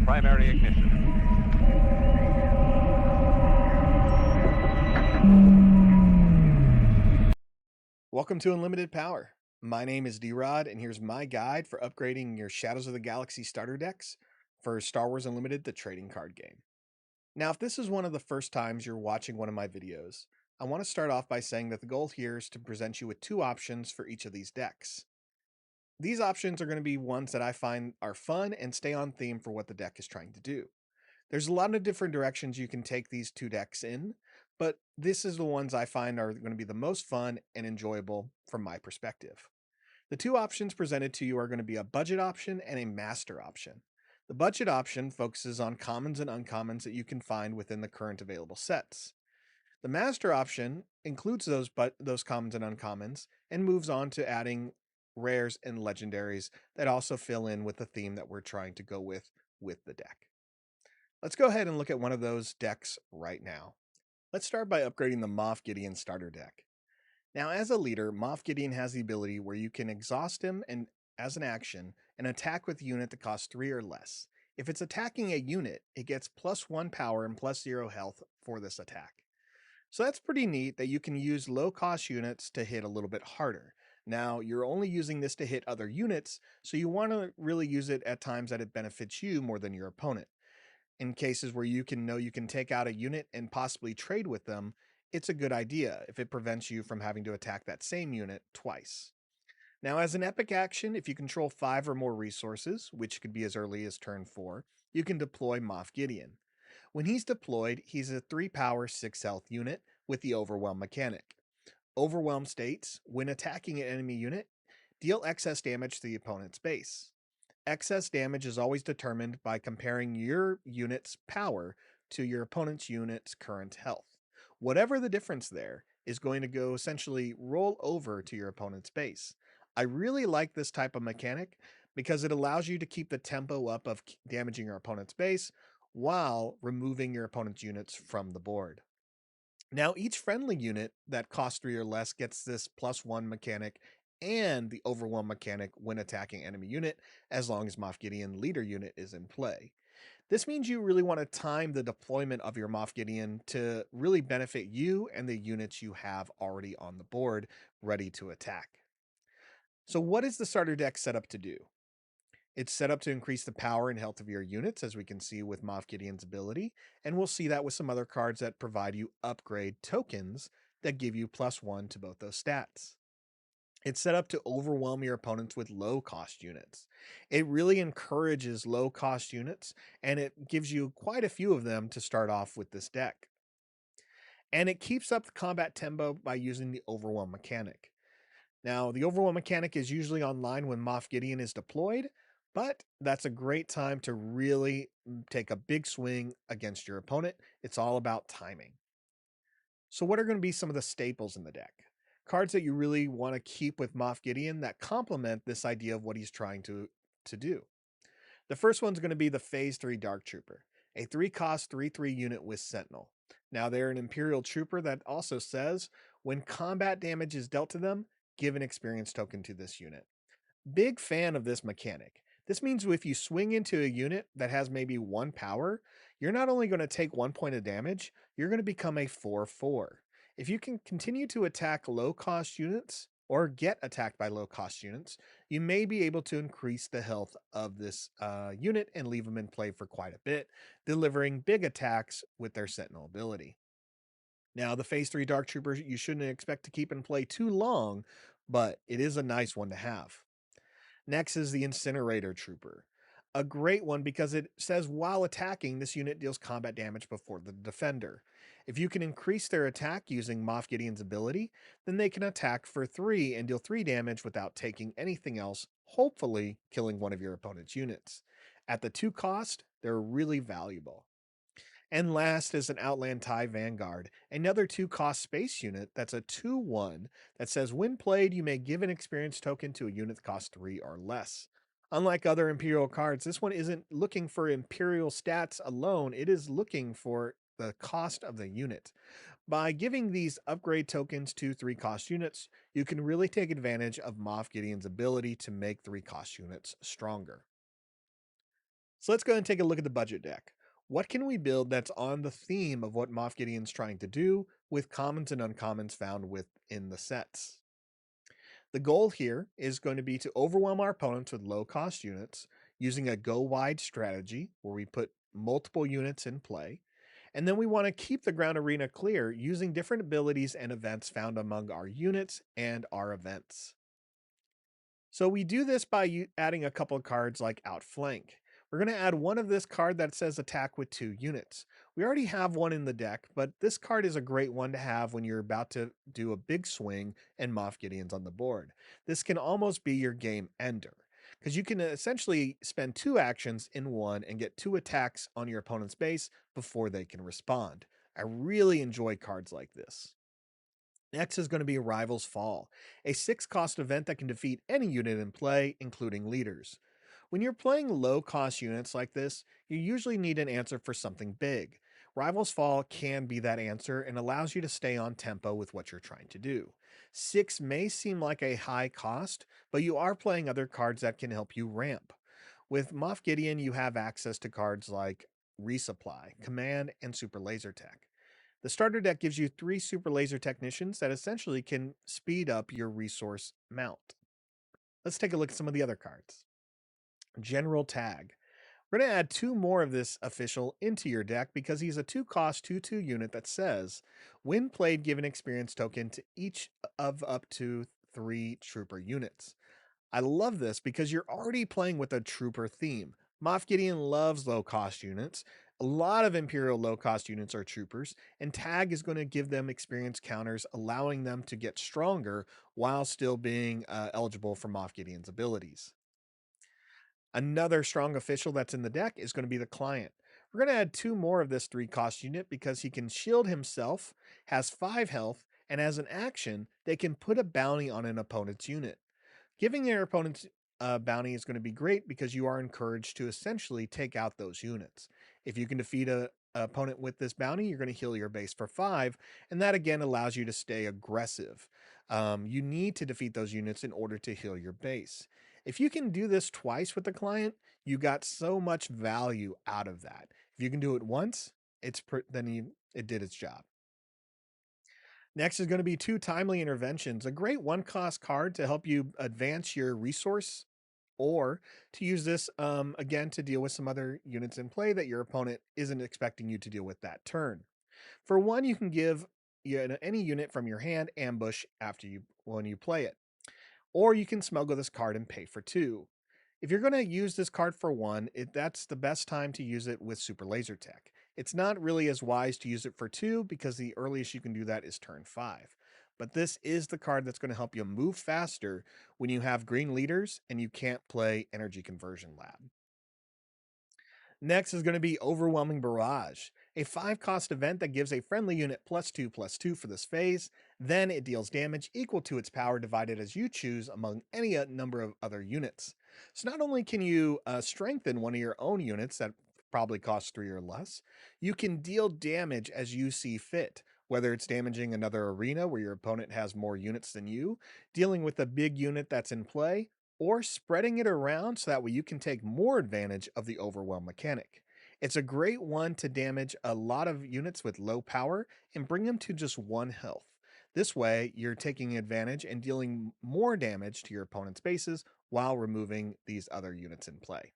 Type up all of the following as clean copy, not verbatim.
primary ignition. Welcome to Unlimited Power. My name is D-Rod, and here's my guide for upgrading your Shadows of the Galaxy starter decks for Star Wars Unlimited, the trading card game. Now, if this is one of the first times you're watching one of my videos, I want to start off by saying that the goal here is to present you with two options for each of these decks. These options are going to be ones that I find are fun and stay on theme for what the deck is trying to do. There's a lot of different directions you can take these two decks in, but this is the ones I find are going to be the most fun and enjoyable from my perspective. The two options presented to you are going to be a budget option and a master option. The budget option focuses on commons and uncommons that you can find within the current available sets. The master option includes those commons and uncommons and moves on to adding rares and legendaries that also fill in with the theme that we're trying to go with the deck. Let's go ahead and look at one of those decks right now. Let's start by upgrading the Moff Gideon starter deck. Now, as a leader, Moff Gideon has the ability where you can exhaust him and, as an action, and attack with a unit that costs 3 or less. If it's attacking a unit, it gets +1 power and +0 health for this attack. So that's pretty neat that you can use low-cost units to hit a little bit harder. Now, you're only using this to hit other units, so you want to really use it at times that it benefits you more than your opponent. In cases where you can take out a unit and possibly trade with them, it's a good idea if it prevents you from having to attack that same unit twice. Now, as an epic action, if you control 5 or more resources, which could be as early as turn 4, you can deploy Moff Gideon. When he's deployed, he's a 3 power, 6 health unit with the Overwhelm mechanic. Overwhelm states, when attacking an enemy unit, deal excess damage to the opponent's base. Excess damage is always determined by comparing your unit's power to your opponent's unit's current health. Whatever the difference there is going to go essentially roll over to your opponent's base. I really like this type of mechanic because it allows you to keep the tempo up of damaging your opponent's base while removing your opponent's units from the board. Now, each friendly unit that costs 3 or less gets this +1 mechanic and the Overwhelm mechanic when attacking enemy unit, as long as Moff Gideon leader unit is in play. This means you really want to time the deployment of your Moff Gideon to really benefit you and the units you have already on the board ready to attack. So what is the starter deck set up to do? It's set up to increase the power and health of your units, as we can see with Moff Gideon's ability, and we'll see that with some other cards that provide you upgrade tokens that give you +1 to both those stats. It's set up to overwhelm your opponents with low-cost units. It really encourages low-cost units, and it gives you quite a few of them to start off with this deck. And it keeps up the combat tempo by using the Overwhelm mechanic. Now, the Overwhelm mechanic is usually online when Moff Gideon is deployed, but that's a great time to really take a big swing against your opponent. It's all about timing. So what are going to be some of the staples in the deck? Cards that you really want to keep with Moff Gideon that complement this idea of what he's trying to do. The first one's going to be the Phase 3 Dark Trooper, a 3-cost 3/3 unit with Sentinel. Now, they're an Imperial Trooper that also says, when combat damage is dealt to them, give an experience token to this unit. Big fan of this mechanic. This means if you swing into a unit that has maybe 1 power, you're not only going to take 1 point of damage, you're going to become a 4/4. If you can continue to attack low-cost units or get attacked by low-cost units, you may be able to increase the health of this unit and leave them in play for quite a bit, delivering big attacks with their Sentinel ability. Now, the Phase 3 Dark Trooper you shouldn't expect to keep in play too long, but it is a nice one to have. Next is the Incinerator Trooper. A great one because it says while attacking, this unit deals combat damage before the defender. If you can increase their attack using Moff Gideon's ability, then they can attack for 3 and deal 3 damage without taking anything else, hopefully killing one of your opponent's units. At the 2 cost, they're really valuable. And last is an Outland TIE Vanguard, another 2-cost space unit that's a 2/1 that says when played, you may give an experience token to a unit that costs 3 or less. Unlike other Imperial cards, this one isn't looking for Imperial stats alone, it is looking for the cost of the unit. By giving these upgrade tokens to 3-cost units, you can really take advantage of Moff Gideon's ability to make 3-cost units stronger. So let's go and take a look at the budget deck. What can we build that's on the theme of what Moff Gideon's trying to do with commons and uncommons found within the sets? The goal here is going to be to overwhelm our opponents with low cost units using a go wide strategy where we put multiple units in play. And then we want to keep the ground arena clear using different abilities and events found among our units and our events. So we do this by adding a couple of cards like Outflank. We're going to add one of this card that says attack with 2 units. We already have one in the deck, but this card is a great one to have when you're about to do a big swing and Moff Gideon's on the board. This can almost be your game ender because you can essentially spend 2 actions in one and get 2 attacks on your opponent's base before they can respond. I really enjoy cards like this. Next is going to be Rivals Fall, a 6 cost event that can defeat any unit in play, including leaders. When you're playing low cost units like this, you usually need an answer for something big. Rivals Fall can be that answer and allows you to stay on tempo with what you're trying to do. 6 may seem like a high cost, but you are playing other cards that can help you ramp. With Moff Gideon, you have access to cards like Resupply, Command, and Super Laser Tech. The starter deck gives you 3 super laser technicians that essentially can speed up your resource mount. Let's take a look at some of the other cards. General Tag. We're going to add 2 more of this official into your deck because he's a 2 cost 2/2 unit that says, when played, give an experience token to each of up to 3 trooper units. I love this because you're already playing with a trooper theme. Moff Gideon loves low cost units. A lot of Imperial low cost units are troopers, and Tag is going to give them experience counters, allowing them to get stronger while still being eligible for Moff Gideon's abilities. Another strong official that's in the deck is going to be the Client. We're going to add 2 more of this 3 cost unit because he can shield himself, has 5 health, and as an action, they can put a bounty on an opponent's unit. Giving your opponent's bounty is going to be great because you are encouraged to essentially take out those units. If you can defeat a opponent with this bounty, you're going to heal your base for 5, and that again allows you to stay aggressive. You need to defeat those units in order to heal your base. If you can do this twice with the Client, you got so much value out of that. If you can do it once, it did its job. Next is going to be 2 timely interventions, a great 1 cost card to help you advance your resource or to use this again to deal with some other units in play that your opponent isn't expecting you to deal with that turn. For one, you can give any unit from your hand ambush after you when you play it, or you can smuggle this card and pay for 2. If you're going to use this card for 1, that's the best time to use it with Super Laser Tech. It's not really as wise to use it for 2 because the earliest you can do that is turn 5. But this is the card that's going to help you move faster when you have green leaders and you can't play Energy Conversion Lab. Next is going to be Overwhelming Barrage, a 5 cost event that gives a friendly unit +2/+2 for this phase. Then it deals damage equal to its power divided as you choose among any number of other units. So not only can you strengthen one of your own units that probably costs 3 or less, you can deal damage as you see fit. Whether it's damaging another arena where your opponent has more units than you, dealing with a big unit that's in play, or spreading it around so that way you can take more advantage of the overwhelm mechanic. It's a great one to damage a lot of units with low power and bring them to just 1 health. This way, you're taking advantage and dealing more damage to your opponent's bases while removing these other units in play.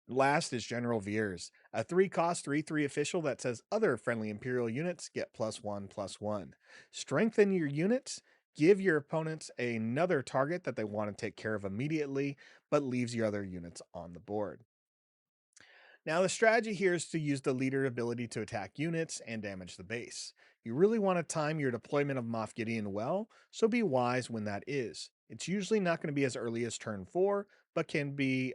Last is General Veers, a 3 cost 3/3 official that says other friendly Imperial units get +1/+1. Strengthen your units, give your opponents another target that they want to take care of immediately, but leaves your other units on the board. Now, the strategy here is to use the leader ability to attack units and damage the base. You really want to time your deployment of Moff Gideon well, so be wise when that is. It's usually not going to be as early as turn 4, but can be,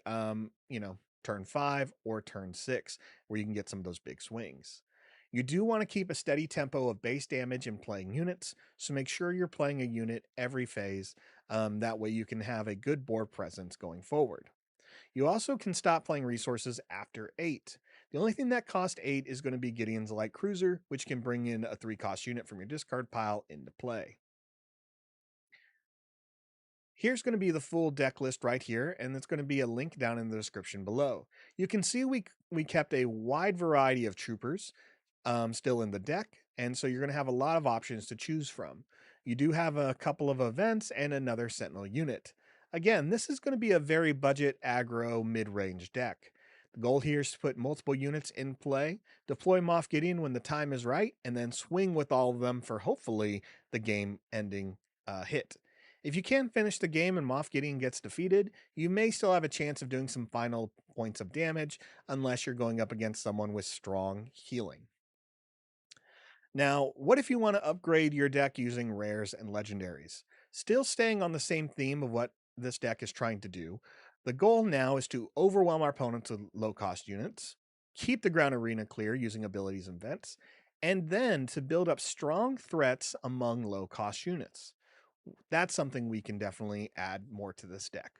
turn 5 or turn 6, where you can get some of those big swings. You do want to keep a steady tempo of base damage in playing units, so make sure you're playing a unit every phase. That way you can have a good board presence going forward. You also can stop playing resources after 8. The only thing that cost 8 is going to be Gideon's Light Cruiser, which can bring in a 3 cost unit from your discard pile into play. Here's going to be the full deck list right here, and it's going to be a link down in the description below. You can see we kept a wide variety of troopers still in the deck, and so you're going to have a lot of options to choose from. You do have a couple of events and another Sentinel unit. Again, this is going to be a very budget aggro mid-range deck. The goal here is to put multiple units in play, deploy Moff Gideon when the time is right, and then swing with all of them for hopefully the game-ending hit. If you can finish the game and Moff Gideon gets defeated, you may still have a chance of doing some final points of damage unless you're going up against someone with strong healing. Now, what if you want to upgrade your deck using rares and legendaries? Still staying on the same theme of what this deck is trying to do, the goal now is to overwhelm our opponents with low cost units, keep the ground arena clear using abilities and vents, and then to build up strong threats among low cost units. That's something we can definitely add more to this deck.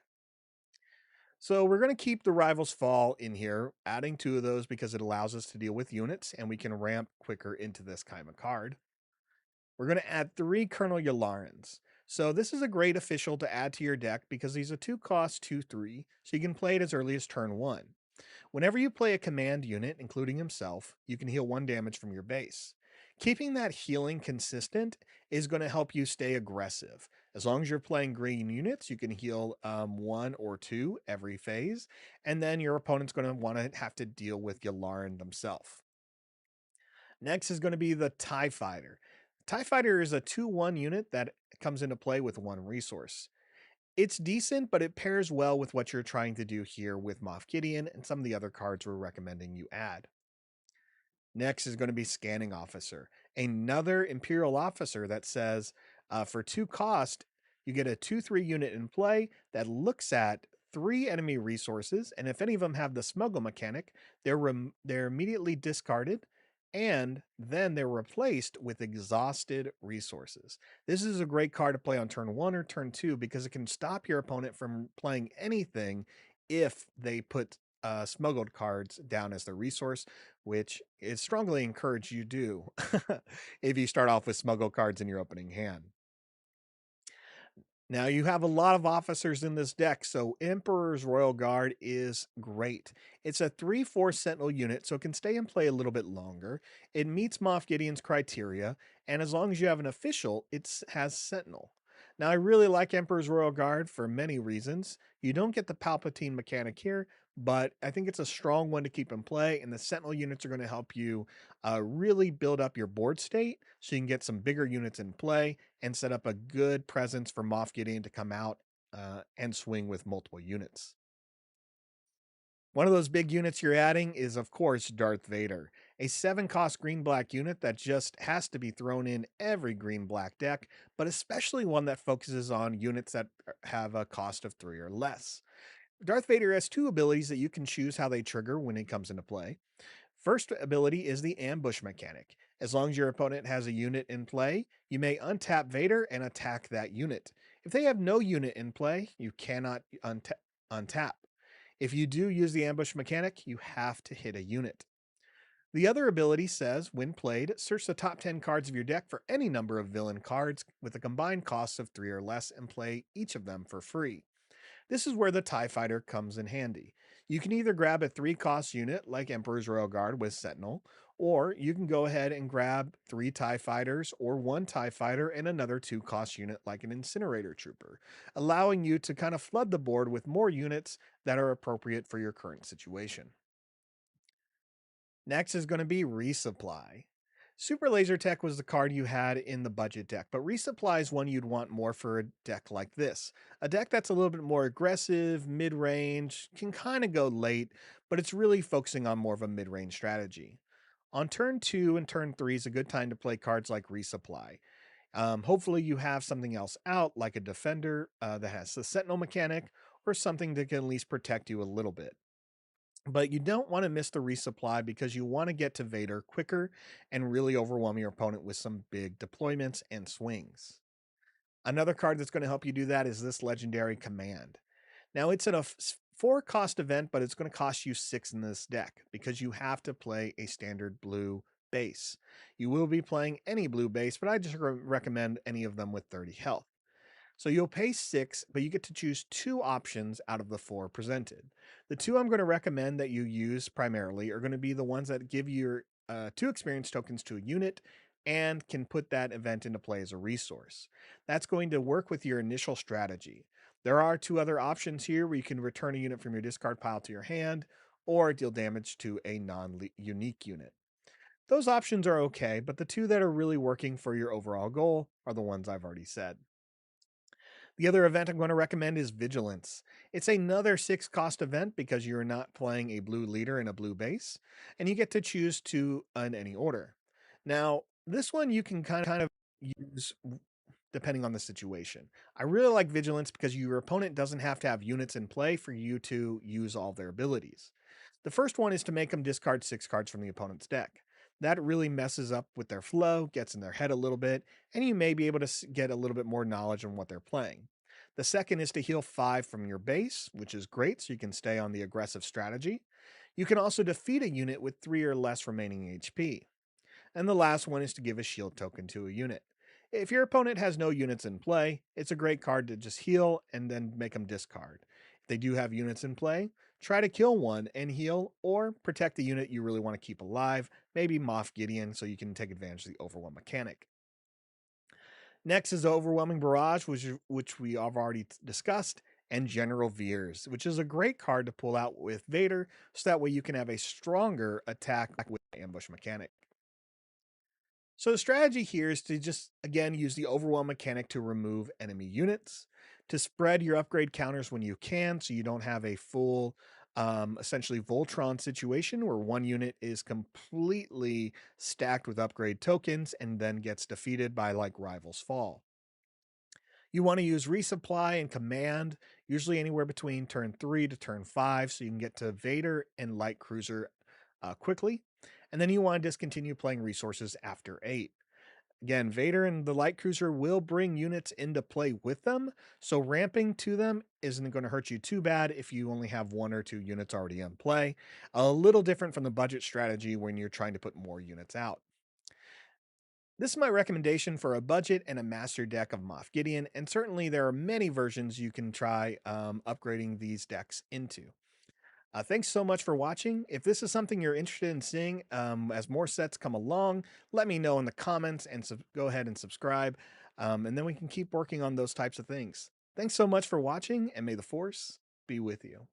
So we're going to keep the Rivals Fall in here, adding 2 of those because it allows us to deal with units and we can ramp quicker into this kind of card. We're going to add 3 Colonel Yalarans. So this is a great official to add to your deck because he's a 2-cost 2/3, so you can play it as early as turn 1. Whenever you play a command unit, including himself, you can heal 1 damage from your base. Keeping that healing consistent is going to help you stay aggressive. As long as you're playing green units, you can heal 1 or 2 every phase, and then your opponent's going to want to have to deal with Yalaran themselves. Next is going to be the TIE Fighter. TIE Fighter is a 2/1 unit that comes into play with 1 resource. It's decent, but it pairs well with what you're trying to do here with Moff Gideon and some of the other cards we're recommending you add. Next is going to be Scanning Officer, another Imperial officer that says for 2 cost, you get a 2/3 unit in play that looks at 3 enemy resources, and if any of them have the smuggle mechanic, they're immediately discarded, and then they're replaced with exhausted resources. This is a great card to play on turn 1 or turn 2 because it can stop your opponent from playing anything if they put smuggled cards down as the resource, which is strongly encouraged you do if you start off with smuggled cards in your opening hand. Now you have a lot of officers in this deck, so Emperor's Royal Guard is great. It's a 3/4 Sentinel unit, so it can stay in play a little bit longer. It meets Moff Gideon's criteria, and as long as you have an official, it has Sentinel. Now I really like Emperor's Royal Guard for many reasons. You don't get the Palpatine mechanic here, but I think it's a strong one to keep in play, and the Sentinel units are going to help you really build up your board state so you can get some bigger units in play and set up a good presence for Moff Gideon to come out and swing with multiple units. One of those big units you're adding is, of course, Darth Vader, a 7-cost green-black unit that just has to be thrown in every green-black deck, but especially one that focuses on units that have a cost of 3 or less. Darth Vader has 2 abilities that you can choose how they trigger when it comes into play. First ability is the ambush mechanic. As long as your opponent has a unit in play, you may untap Vader and attack that unit. If they have no unit in play, you cannot untap. If you do use the ambush mechanic, you have to hit a unit. The other ability says, when played, search the top 10 cards of your deck for any number of villain cards with a combined cost of 3 or less and play each of them for free. This is where the TIE Fighter comes in handy. You can either grab a 3-cost unit like Emperor's Royal Guard with Sentinel, or you can go ahead and grab 3 TIE Fighters or 1 TIE Fighter and another 2-cost unit like an Incinerator Trooper, allowing you to kind of flood the board with more units that are appropriate for your current situation. Next is going to be Resupply. Super Laser Tech was the card you had in the budget deck, but Resupply is one you'd want more for a deck like this. A deck that's a little bit more aggressive, mid-range, can kind of go late, but it's really focusing on more of a mid-range strategy. On turn 2 and turn 3 is a good time to play cards like Resupply. Hopefully you have something else out, like a Defender that has the Sentinel mechanic, or something that can at least protect you a little bit. But you don't want to miss the resupply because you want to get to Vader quicker and really overwhelm your opponent with some big deployments and swings. Another card that's going to help you do that is this Legendary Command. Now, it's a 4-cost event, but it's going to cost you 6 in this deck because you have to play a standard blue base. You will be playing any blue base, but I just recommend any of them with 30 health. So you'll pay 6, but you get to choose two options out of the four presented. The two I'm going to recommend that you use primarily are going to be the ones that give your two experience tokens to a unit and can put that event into play as a resource. That's going to work with your initial strategy. There are two other options here where you can return a unit from your discard pile to your hand or deal damage to a non unique unit. Those options are okay, but the two that are really working for your overall goal are the ones I've already said. The other event I'm going to recommend is Vigilance. It's another 6 cost event because you're not playing a blue leader in a blue base, and you get to choose two in any order. Now, this one you can kind of use depending on the situation. I really like Vigilance because your opponent doesn't have to have units in play for you to use all their abilities. The first one is to make them discard 6 cards from the opponent's deck. That really messes up with their flow, gets in their head a little bit, and you may be able to get a little bit more knowledge on what they're playing. The second is to heal 5 from your base, which is great, so you can stay on the aggressive strategy. You can also defeat a unit with 3 or less remaining HP. And the last one is to give a shield token to a unit. If your opponent has no units in play, it's a great card to just heal and then make them discard. If they do have units in play, try to kill one and heal, or protect the unit you really want to keep alive, maybe Moff Gideon so you can take advantage of the overwhelm mechanic. Next is the Overwhelming Barrage, which we have already discussed, and General Veers, which is a great card to pull out with Vader, so that way you can have a stronger attack with the ambush mechanic. So the strategy here is to just again use the overwhelm mechanic to remove enemy units, to spread your upgrade counters when you can, so you don't have a full, essentially Voltron situation where one unit is completely stacked with upgrade tokens and then gets defeated by like Rivals Fall. You want to use resupply and command, usually anywhere between turn 3 to turn 5, so you can get to Vader and Light Cruiser quickly. And then you want to discontinue playing resources after 8. Again, Vader and the Light Cruiser will bring units into play with them, so ramping to them isn't going to hurt you too bad if you only have 1 or 2 units already in play. A little different from the budget strategy when you're trying to put more units out. This is my recommendation for a budget and a master deck of Moff Gideon, and certainly there are many versions you can try upgrading these decks into. Thanks so much for watching. If this is something you're interested in seeing as more sets come along, let me know in the comments and go ahead and subscribe, and then we can keep working on those types of things. Thanks so much for watching, and may the Force be with you.